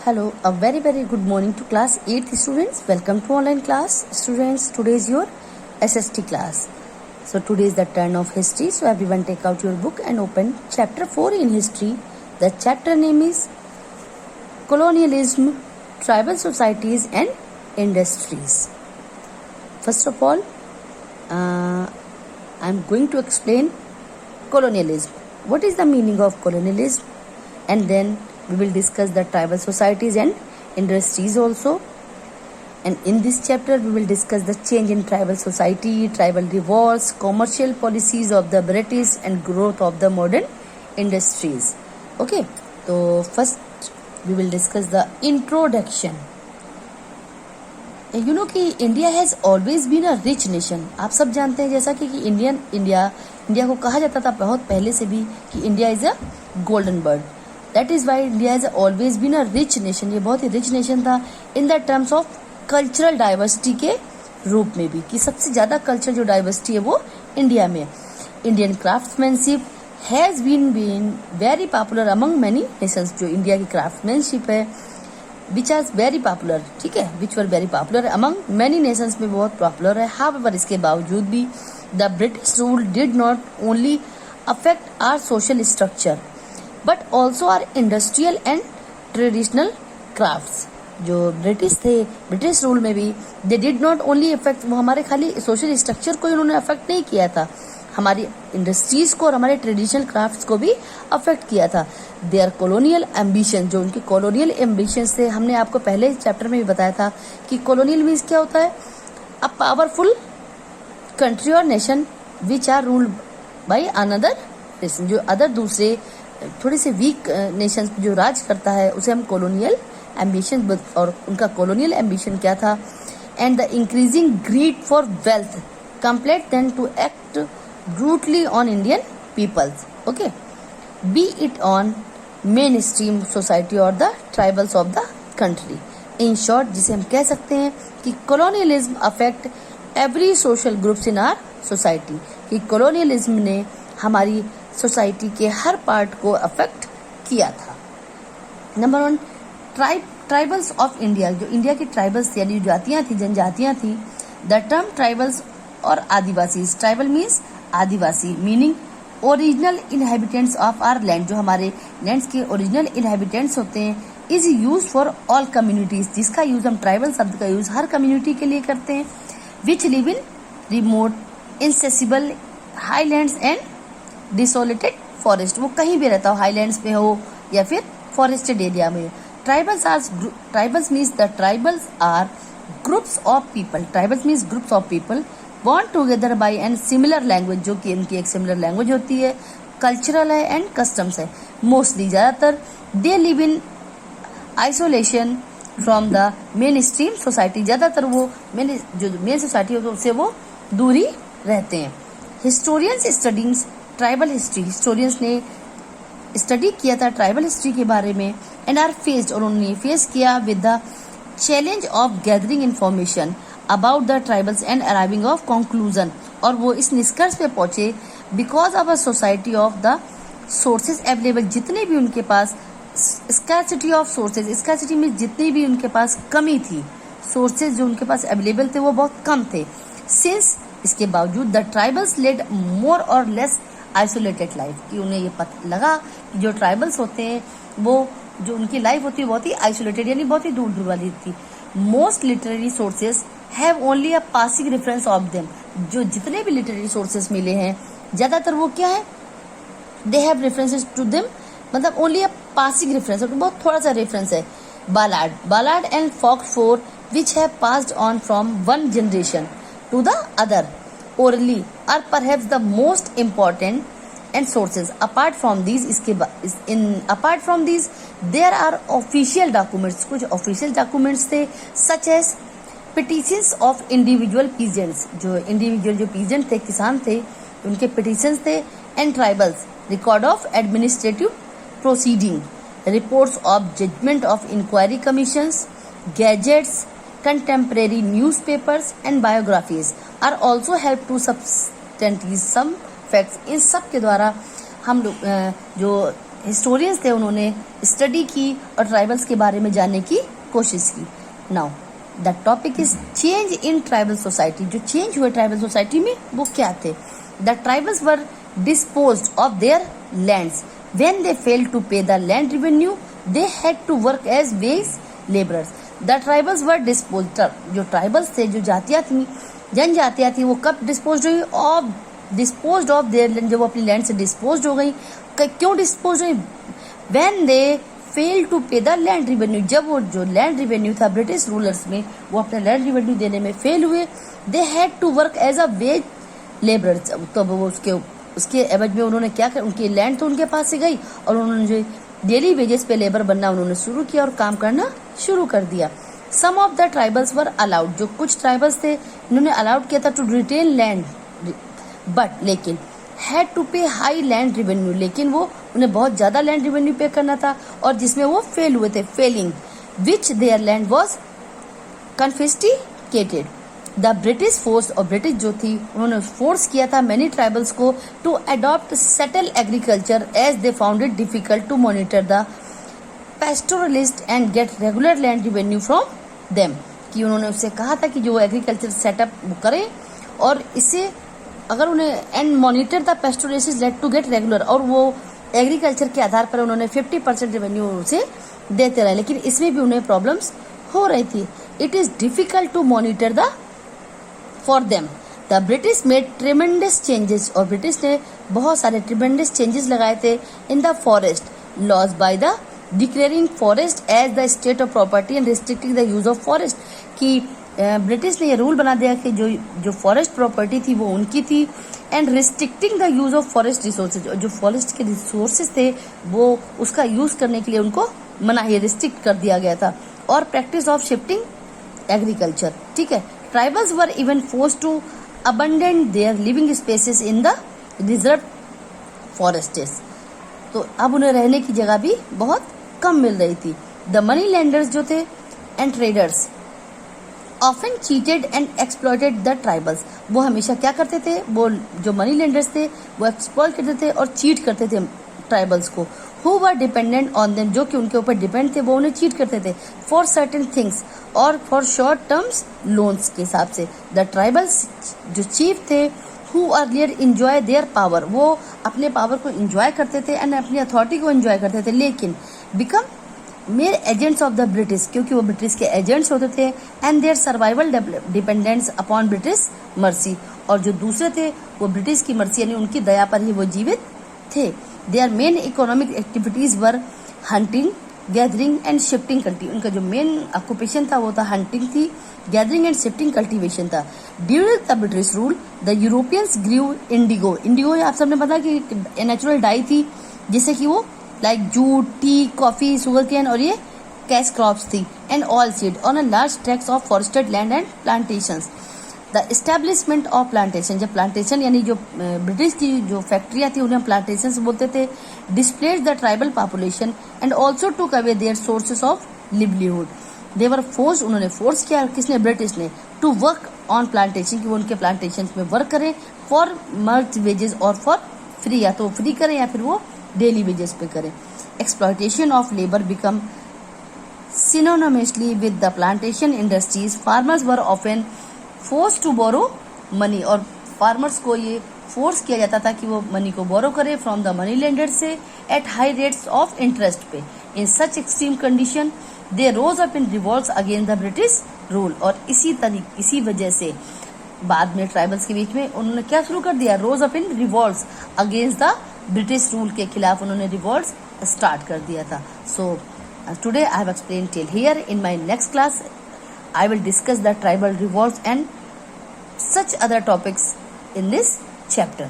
Hello, a very good morning to class 8th students. Welcome to online class. Students, today is your SST class. So today is the turn of history. So everyone take out your book and open chapter 4 in history. The chapter name is Colonialism, Tribal Societies and Industries. First of all, I am going to explain colonialism. What is the meaning of colonialism? And then we will discuss the tribal societies and industries also. And in this chapter, we will discuss the change in tribal society, tribal revolts, commercial policies of the British and growth of the modern industries. Okay, so first we will discuss the introduction. You know कि India has always been a rich nation. आप सब जानते हैं जैसा कि India को कहा जाता था बहुत पहले से भी कि India is a golden bird. That is why India has always been a rich nation. ये बहुत ही रिच नेशन था in the terms of cultural diversity के रूप में भी, कि सबसे ज्यादा कल्चर जो डाइवर्सिटी है वो इंडिया में. Indian craftsmanship has been very popular among many nations. जो इंडिया की क्राफ्ट्समैनशिप है विच आर वेरी पॉपुलर, ठीक है, which were very popular among many nations में बहुत पॉपुलर है. हाउएवर इसके बावजूद भी the British rule did not only affect our social structure but also our industrial and traditional crafts. जो ब्रिटिश थे, ब्रिटिश रूल में भी they did not only affect, वो हमारे खाली सोशल स्ट्रक्चर को उन्होंने अफेक्ट नहीं किया था, हमारी इंडस्ट्रीज को और हमारे ट्रेडिशनल क्राफ्ट्स को भी अफेक्ट किया था. देयर कॉलोनियल एम्बिशन, जो उनके कॉलोनियल एम्बिशंस थे, हमने आपको पहले चैप्टर में भी बताया था कि कॉलोनियल मीन्स क्या होता है, अ पावरफुल कंट्री और nation which are ruled by another nation. जो अदर दूसरे थोड़े से वीक नेशन जो राज करता है उसे हम कॉलोनियल एम्बिशन, और उनका कॉलोनियल एम्बिशन क्या था. And the increasing greed for wealth compelled then to act brutally on Indian peoples, okay, be it on mainstream society or the tribals of the country. In short, जिसे हम कह सकते हैं कि colonialism affect every social groups in our society, कि colonialism ने हमारी society के हर पार्ट को अफेक्ट किया था. Number 1, tribals of India. जो इंडिया की ट्राइबल्स यानी जातियां थी, जनजातियां थी. द टर्म ट्राइबल्स और adivasi, tribal means adivasi, meaning original inhabitants of our land, जो हमारे लैंड्स के ओरिजिनल इनहेबिटेंट्स होते हैं, is use for all communities, जिसका यूज हम ट्राइबल शब्द का यूज हर कम्युनिटी के लिए करते हैं. Which live in remote inaccessible highlands and desolated forest. वो कहीं भी रहता हो, हाईलैंड्स में हो या फिर फॉरेस्टेड एरिया में. Tribals means the tribals are groups of people. Tribals means groups of people bond together by and similar language, जो कि इनकी एक सिमिलर लैंग्वेज होती है, कल्चरल है एंड कस्टम्स है. मोस्टली ज्यादातर they live in isolation from the main stream society. ज्यादातर वो जो मेन सोसाइटी होती है उससे वो दूरी रहते हैं. Historians studies tribal history. Historians ने स्टडी किया था ट्राइबल हिस्ट्री के बारे में एंड आर फेस्ड, और उन्होंने फेस किया with the challenge of gathering information about the tribals and arriving of conclusion. और वो इस निष्कर्ष पे पहुंचे because of a society of the sources available. जितने भी उनके पास स्कैर्सिटी ऑफ सोर्सेज, स्कैर्सिटी में जितनी भी उनके पास कमी थी, सोर्सेज जो उनके पास अवेलेबल थे वो बहुत कम थे. सिंस इसके बावजूद द ट्राइबल्स लेड मोर और लेस आइसोलेटेड लाइफ, कि उन्हें ये पता लगा कि जो ट्राइबल्स होते हैं वो जो उनकी लाइफ होती है बहुत ही आइसोलेटेड यानी बहुत ही दूर दूर वाली थी. Most literary sources have only a passing reference of them. जो जितने भी लिटरेरी सोर्सेज मिले हैं ज्यादातर वो क्या है, they have references to them, मतलब ओनली अ पासिंग रेफरेंस, बहुत थोड़ा सा रेफरेंस है. Ballad and folklore which have passed on from one generation to the other orally are perhaps the most important and sources. Apart from these there are official documents. कुछ official documents थे such as petitions of individual peasants. जो individual जो peasant थे, किसान थे, उनके petitions थे. and tribals record of administrative proceeding, reports of judgment of inquiry commissions, gazettes, contemporary newspapers and biographies are also help to substantiate some facts. इन सब के द्वारा हम लोग जो हिस्टोरियंस थे उन्होंने स्टडी की और ट्राइबल्स के बारे में जानने की कोशिश की. Now the topic is change in tribal society. जो चेंज हुए ट्राइबल सोसाइटी में वो क्या थे? The tribals were disposed of their lands. When they failed to pay the land revenue they had to work as wage labourers. The tribals were disposed. जो tribals थे, जो जातियां थी, जनजातियां थी, वो कब डिस्पोज हुई? Of disposed of there land. जब वो अपनी लैंड से डिस्पोज हो गई. क्यों डिस्पोज हुई? When they fail to pay the land revenue. जब वो जो लैंड रिवेन्यू था ब्रिटिश रूलर्स में, वो अपने लैंड रिवेन्यू देने में फेल हुए. They had to work as a wage labour. तो वो उसके एवज में उन्होंने क्या कर, उनकी लैंड तो उनके पास से गई और उन्होंने जो डेली वेजेस पे लेबर बनना उन्होंने शुरू किया और काम करना शुरू कर दिया. Some of the tribals were allowed. जो कुछ ट्राइबल्स थे इन्होंने अलाउड किया था टू रिटेन लैंड, बट लेकिन had to pay high land revenue. लेकिन वो उन्हें बहुत ज्यादा लैंड रिवेन्यू पे करना था और जिसमें वो फेल हुए थे. Failing which their land was confiscated. The British force, और ब्रिटिश जो थी उन्होंने फोर्स किया था मैनी ट्राइबल्स को to adopt settle agriculture as they found it difficult to monitor the pastoralist and get regular land revenue from them. कि उन्होंने उससे कहा था कि जो एग्रीकल्चर सेटअप वो करें और इससे अगर उन्हें and monitor the pastoralist late to get regular. और वो एग्रीकल्चर के आधार पर उन्होंने 50% रेवेन्यू उसे देते रहे. लेकिन इसमें भी उन्हें प्रॉब्लम्स हो रही थी. It is difficult to monitor the for them. The British made tremendous changes. और ब्रिटिश ने बहुत सारे ट्रिमेंडस चेंजेस लगाए थे in the forest laws by the declaring forest as the state of property and restricting the use of forest. कि British ने ये rule बना दिया कि जो फॉरेस्ट प्रॉपर्टी थी वो उनकी थी and restricting the use of forest resources. और जो फॉरेस्ट के रिसोर्सेज थे वो उसका यूज करने के लिए उनको मनाही रिस्ट्रिक्ट कर दिया गया था. और प्रैक्टिस ऑफ शिफ्टिंग एग्रीकल्चर. ठीक है. Tribals were even forced to abandon their living spaces in the reserve forests. तो अब उन्हें रहने की जगह भी बहुत कम मिल रही थी. द मनी लैंडर्स जो थे and traders often cheated and exploited the tribals. वो हमेशा क्या करते थे? वो जो मनी लेंडर्स थे वो एक्सप्लॉयट करते थे और चीट करते थे ट्राइबल्स को. Who were dependent on them. जो कि उनके ऊपर डिपेंड थे वो उन्हें चीट करते थे फॉर सर्टेन थिंग्स और फॉर शॉर्ट टर्म्स लोन्स के हिसाब से. द ट्राइबल्स जो चीफ थे who earlier enjoy their power. वो अपने पावर को इंजॉय करते थे एंड अपनी अथॉरिटी को इंजॉय करते थे. लेकिन become mayor agents of the British. क्योंकि वो ब्रिटिश के एजेंट्स होते थे and their survival dependents upon British mercy. और जो दूसरे थे वो ब्रिटिश की मर्सी यानी उनकी दया पर ही वो जीवित थे. Their main economic activities were hunting, gathering and shifting culti. उनका जो मेन ऑक्यूपेशन था वो था हंटिंग थी, गैदरिंग एंड शिफ्टिंग कल्टीवेशन था. During the British rule the Europeans grew indigo. Indigo आप सबने पता कि नेचुरल डाई थी जिससे कि वो like jute, tea, coffee, sugar cane और ये कैश क्रॉप्स थी and oil seed on a large tracts of forested land and plantations. The establishment of plantation. जब प्लांटेशन यानी जो ब्रिटिश की जो फैक्ट्रियां थी उन्हें प्लांटेशन बोलते थे. Displace the tribal population and also took away their sources of livelihood. They were force. उन्होंने फोर्स किया किसने? ब्रिटिश ने. टू वर्क ऑन प्लांटेशन कि वो उनके प्लांटेशन में वर्क करें फॉर मर्ज वेजेस और फॉर फ्री. या तो फ्री करें या फिर वो डेली वेजेस पे करें. Exploitation of labour become synonymously with the plantation industries. Farmers were often forced to borrow money. और फार्मर्स को ये फोर्स किया जाता था कि वो मनी को बोरो करे फ्रॉम द मनी लेंडर से at high rates of interest पे. In such extreme condition they rose up in revolts against the British rule. और इसी वजह से बाद में ट्राइबल्स के बीच में उन्होंने क्या शुरू कर दिया? Rose up in revolts against the British rule के खिलाफ उन्होंने रिवॉल्ट्स स्टार्ट कर दिया था. सो today I have explained till here. In my next class I will discuss the tribal revolts and such other topics in this chapter.